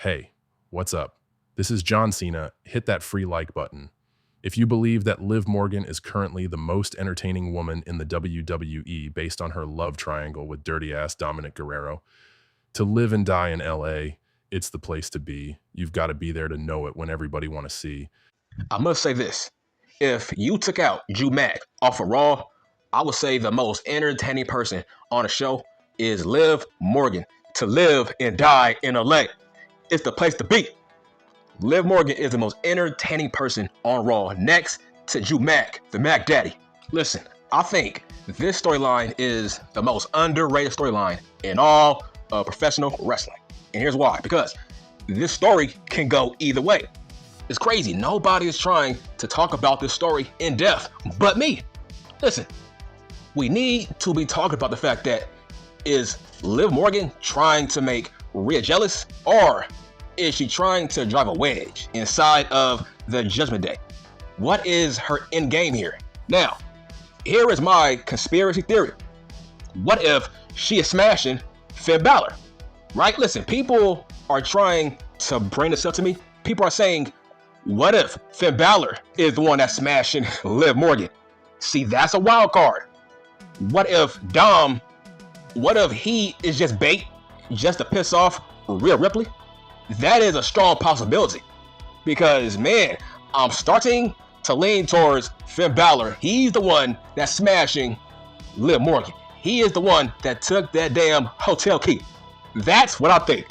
Hey, what's up? This is John Cena. Hit that free like button. If you believe that Liv Morgan is currently the most entertaining woman in the WWE based on her love triangle with dirty-ass Dominic Guerrero, to live and die in LA, it's the place to be. You've got to be there to know it when everybody want to see. I must say this. If you took out Drew Mack off of Raw, I would say the most entertaining person on the show is Liv Morgan. To live and die in LA, it's the place to be. Liv Morgan is the most entertaining person on Raw, next to Drew Mack, the Mac Daddy. Listen, I think this storyline is the most underrated storyline in all of professional wrestling. And here's why. Because this story can go either way. It's crazy. Nobody is trying to talk about this story in depth but me. Listen, we need to be talking about the fact that, is Liv Morgan trying to make Rhea jealous, or is she trying to drive a wedge inside of the Judgment Day? What is her end game here? Now, here is my conspiracy theory. What if she is smashing Finn Balor? Right? Listen, people are trying to bring this up to me. People are saying, what if Finn Balor is the one that's smashing Liv Morgan? See, that's a wild card. What if he is just bait just to piss off Rhea Ripley? That is a strong possibility. Because, man, I'm starting to lean towards Finn Balor. He's the one that's smashing Liv Morgan. He is the one that took that damn hotel key. That's what I think.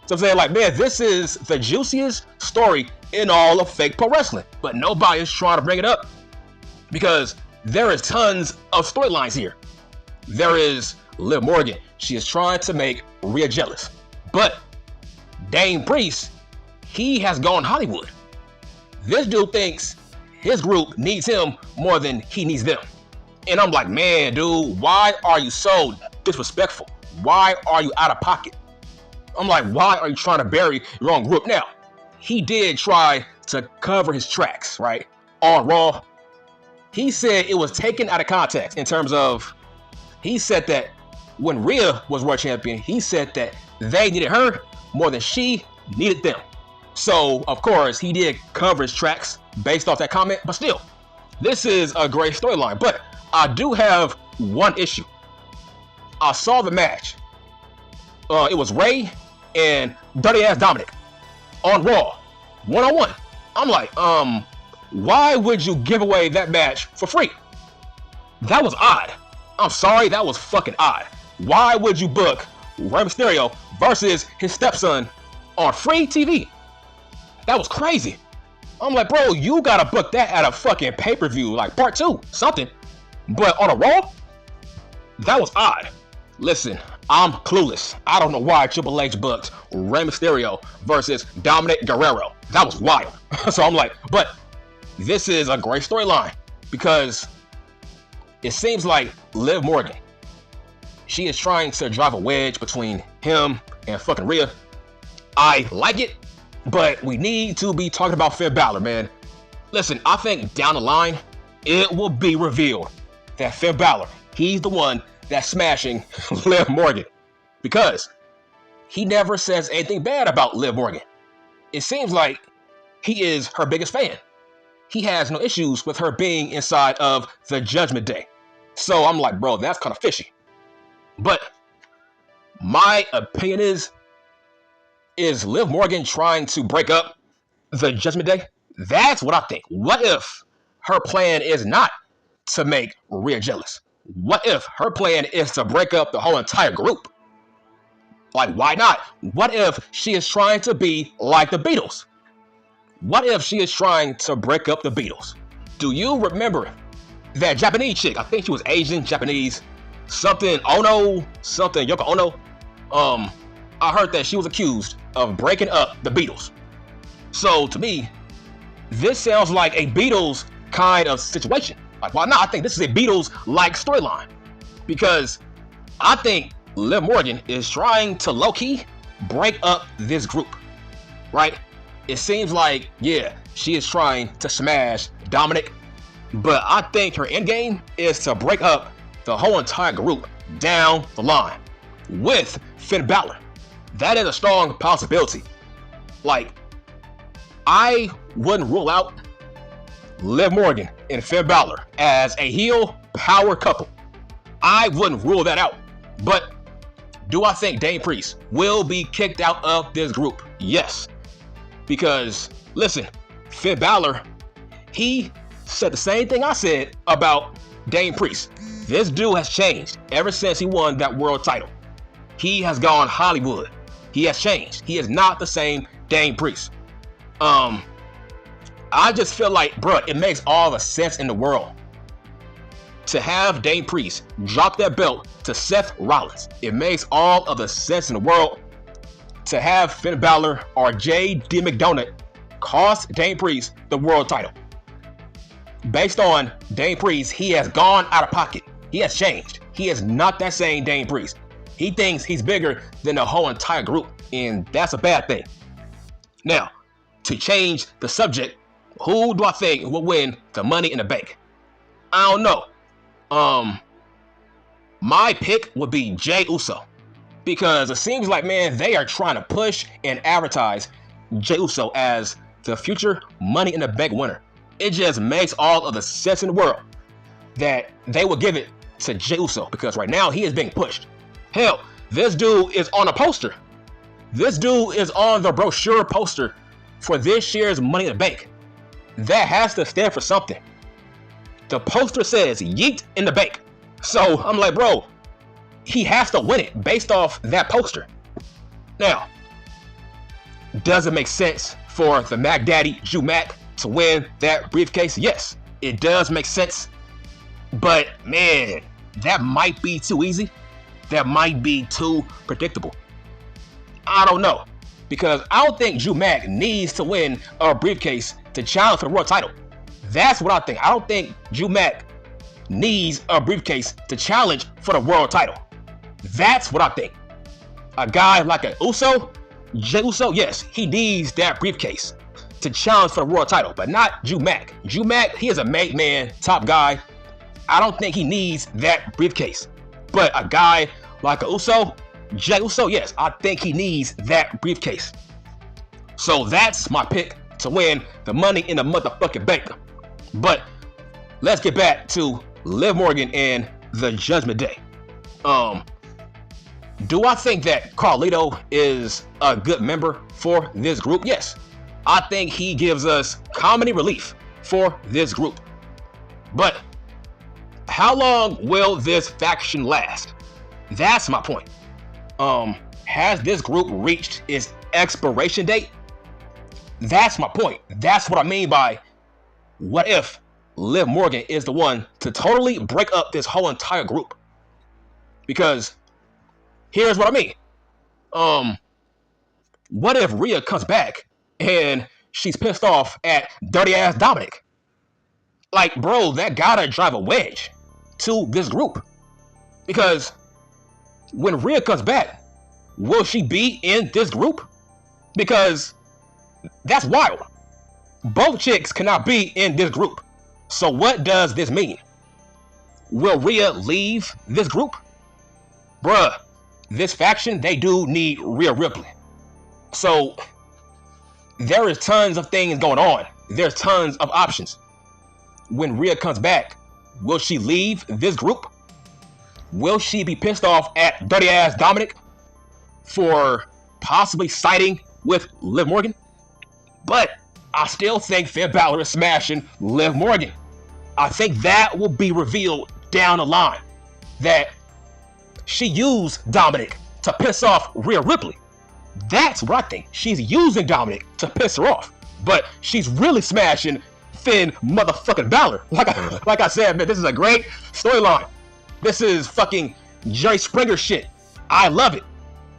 So I'm saying, like, man, this is the juiciest story in all of fake pro wrestling. But nobody is trying to bring it up because there is tons of storylines here. There is Liv Morgan. She is trying to make Rhea jealous. But Dame Priest, he has gone Hollywood. This dude thinks his group needs him more than he needs them. And I'm like, man, dude, why are you so disrespectful? Why are you out of pocket? I'm like, why are you trying to bury your own group? Now, he did try to cover his tracks, right? On Raw, he said it was taken out of context in terms of, he said that when Rhea was world champion, he said that they needed her more than she needed them. So, of course, he did cover his tracks based off that comment, but still, this is a great storyline. But I do have one issue. I saw the match. It was Ray and dirty ass Dominic on Raw, one-on-one. I'm like, why would you give away that match for free? That was odd. I'm sorry, that was fucking odd. Why would you book Rey Mysterio versus his stepson on free TV? That was crazy. I'm like, bro, you gotta book that at a fucking pay-per-view, like part 2, something. But on a Raw, that was odd. Listen, I'm clueless. I don't know why Triple H booked Rey Mysterio versus Dominic Guerrero. That was wild. So I'm like, but this is a great storyline because it seems like Liv Morgan, she is trying to drive a wedge between him and fucking Rhea. I like it, but we need to be talking about Finn Balor, man. Listen, I think down the line, it will be revealed that Finn Balor, he's the one that's smashing Liv Morgan, because he never says anything bad about Liv Morgan. It seems like he is her biggest fan. He has no issues with her being inside of the Judgment Day. So I'm like, bro, that's kind of fishy. But my opinion is Liv Morgan trying to break up the Judgment Day? That's what I think. What if her plan is not to make Rhea jealous? What if her plan is to break up the whole entire group? Like, why not? What if she is trying to be like the Beatles? What if she is trying to break up the Beatles? Do you remember that Japanese chick? I think she was Asian, Japanese, something Ono, something Yoko Ono. I heard that she was accused of breaking up the Beatles. So to me, this sounds like a Beatles kind of situation. Like, why not? I think this is a Beatles-like storyline because I think Liv Morgan is trying to low-key break up this group, right? It seems like, yeah, she is trying to smash Dominic, but I think her end game is to break up the whole entire group down the line with Finn Balor. That is a strong possibility. Like, I wouldn't rule out Liv Morgan and Finn Balor as a heel power couple. I wouldn't rule that out. But do I think Damian Priest will be kicked out of this group? Yes. Because, listen, Finn Balor, he said the same thing I said about Damian Priest. This dude has changed ever since he won that world title. He has gone Hollywood. He has changed. He is not the same Damian Priest. I just feel like, bruh, it makes all the sense in the world to have Damian Priest drop that belt to Seth Rollins. It makes all of the sense in the world to have Finn Balor or J.D. McDonagh cost Damian Priest the world title. Based on Damian Priest, he has gone out of pocket. He has changed. He is not that same Damian Priest. He thinks he's bigger than the whole entire group, and that's a bad thing. Now, to change the subject, who do I think will win the Money in the Bank? I don't know. My pick would be Jey Uso, because it seems like, man, they are trying to push and advertise Jey Uso as the future Money in the Bank winner. It just makes all of the sense in the world that they will give it to Jey Uso, because right now he is being pushed. Hell, this dude is on a poster. This dude is on the brochure poster for this year's Money in the Bank. That has to stand for something. The poster says yeet in the bank. So I'm like, bro, he has to win it based off that poster. Now, does it make sense for the Mac Daddy, Drew Mac, to win that briefcase? Yes, it does make sense. But man, that might be too easy. That might be too predictable. I don't know. Because I don't think Drew Mac needs to win a briefcase to challenge for the world title. That's what I think. I don't think Drew Mac needs a briefcase to challenge for the world title. That's what I think. A guy like a Uso, Jey Uso, yes, he needs that briefcase to challenge for the world title, but not Drew Mac. Drew Mac, he is a made man, top guy. I don't think he needs that briefcase. But a guy like a Uso, Jey Uso, yes, I think he needs that briefcase. So that's my pick to win the Money in the motherfucking Bank. But let's get back to Liv Morgan and the Judgment Day. Do I think that Carlito is a good member for this group? Yes. I think he gives us comedy relief for this group. But how long will this faction last? That's my point. Has this group reached its expiration date? That's my point. That's what I mean by, what if Liv Morgan is the one to totally break up this whole entire group? Because here's what I mean. What if Rhea comes back and she's pissed off at dirty ass Dominic? Like, bro, that gotta drive a wedge to this group. Because when Rhea comes back, will she be in this group? Because that's wild. Both chicks cannot be in this group. So what does this mean? Will Rhea leave this group? Bruh, this faction, they do need Rhea Ripley. So there is tons of things going on. There's tons of options. When Rhea comes back, will she leave this group? Will she be pissed off at dirty ass Dominic for possibly siding with Liv Morgan? But I still think Finn Balor is smashing Liv Morgan. I think that will be revealed down the line. That she used Dominic to piss off Rhea Ripley. That's what I think. She's using Dominic to piss her off. But she's really smashing Finn motherfucking Balor. Like I said, man, this is a great storyline. This is fucking Jerry Springer shit. I love it.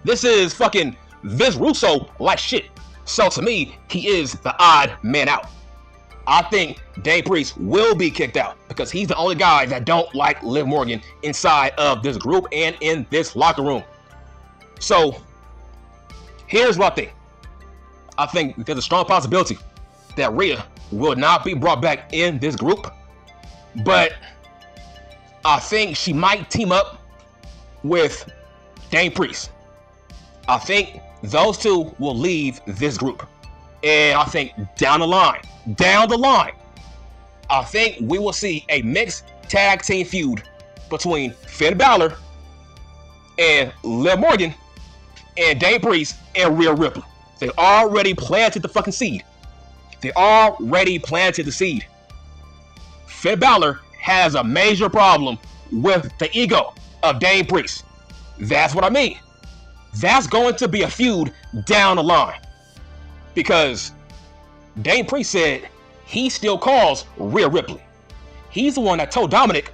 This is fucking Vince Russo like shit. So to me, he is the odd man out. I think Damian Priest will be kicked out because he's the only guy that don't like Liv Morgan inside of this group and in this locker room. So here's what I think. I think there's a strong possibility that Rhea will not be brought back in this group, but I think she might team up with Damian Priest. I think those two will leave this group. And I think down the line, I think we will see a mixed tag team feud between Finn Balor and Liv Morgan and Dane Priest and Rhea Ripley. They already planted the fucking seed. Finn Balor has a major problem with the ego of Dane Priest. That's what I mean. That's going to be a feud down the line. Because Dane Priest said he still calls Rhea Ripley. He's the one that told Dominic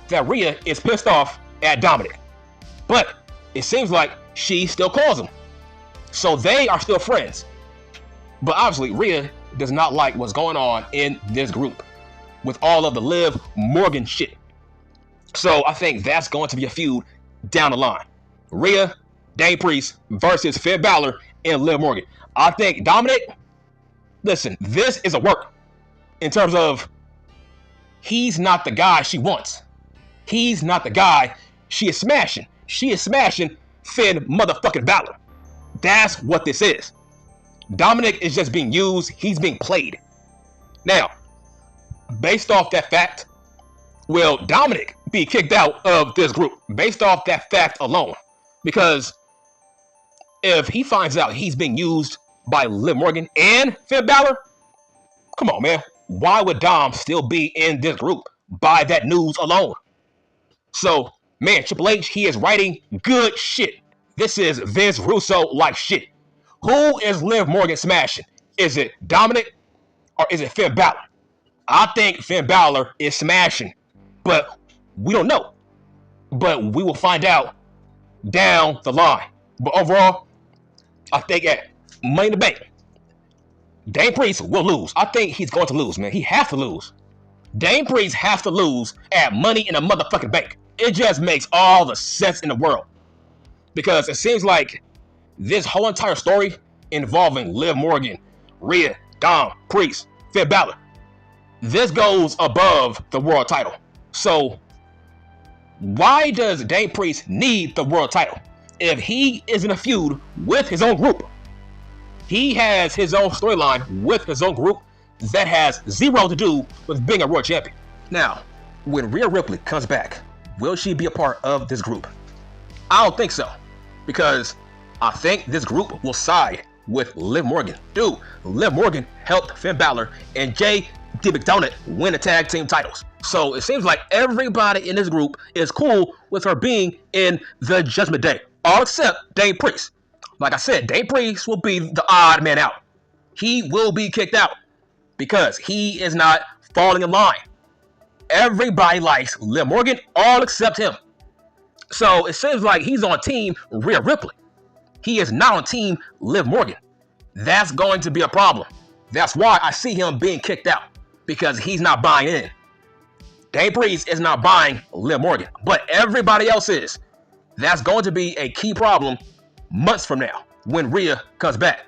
that Rhea is pissed off at Dominic. But it seems like she still calls him. So they are still friends. But obviously Rhea does not like what's going on in this group with all of the Liv Morgan shit. So I think that's going to be a feud down the line. Rhea, Dane Priest versus Finn Balor and Liv Morgan. I think Dominic, listen, this is a work in terms of he's not the guy she wants. He's not the guy she is smashing. She is smashing Finn motherfucking Balor. That's what this is. Dominic is just being used. He's being played. Now, based off that fact, will Dominic be kicked out of this group? Based off that fact alone. Because if he finds out he's being used by Liv Morgan and Finn Balor, come on, man. Why would Dom still be in this group by that news alone? So, man, Triple H, he is writing good shit. This is Vince Russo-like shit. Who is Liv Morgan smashing? Is it Dominic or is it Finn Balor? I think Finn Balor is smashing, but we don't know. But we will find out down the line. But overall, I think at Money in the Bank, Dane Priest will lose. I think he's going to lose, man. He has to lose. Dane Priest has to lose at Money in the motherfucking Bank. It just makes all the sense in the world. Because it seems like this whole entire story involving Liv Morgan, Rhea, Dom, Priest, Finn Balor, this goes above the world title. So why does Dane Priest need the world title if he is in a feud with his own group? He has his own storyline with his own group that has zero to do with being a world champion. Now, when Rhea Ripley comes back, will she be a part of this group? I don't think so. Because I think this group will side with Liv Morgan. Dude, Liv Morgan helped Finn Balor and J.D. McDonagh win the tag team titles. So it seems like everybody in this group is cool with her being in the Judgment Day. All except Dane Priest. Like I said, Dane Priest will be the odd man out. He will be kicked out because he is not falling in line. Everybody likes Liv Morgan, all except him. So it seems like he's on team Rhea Ripley. He is not on team Liv Morgan. That's going to be a problem. That's why I see him being kicked out, because he's not buying in. Dane Priest is not buying Liv Morgan, but everybody else is. That's going to be a key problem months from now when Rhea comes back.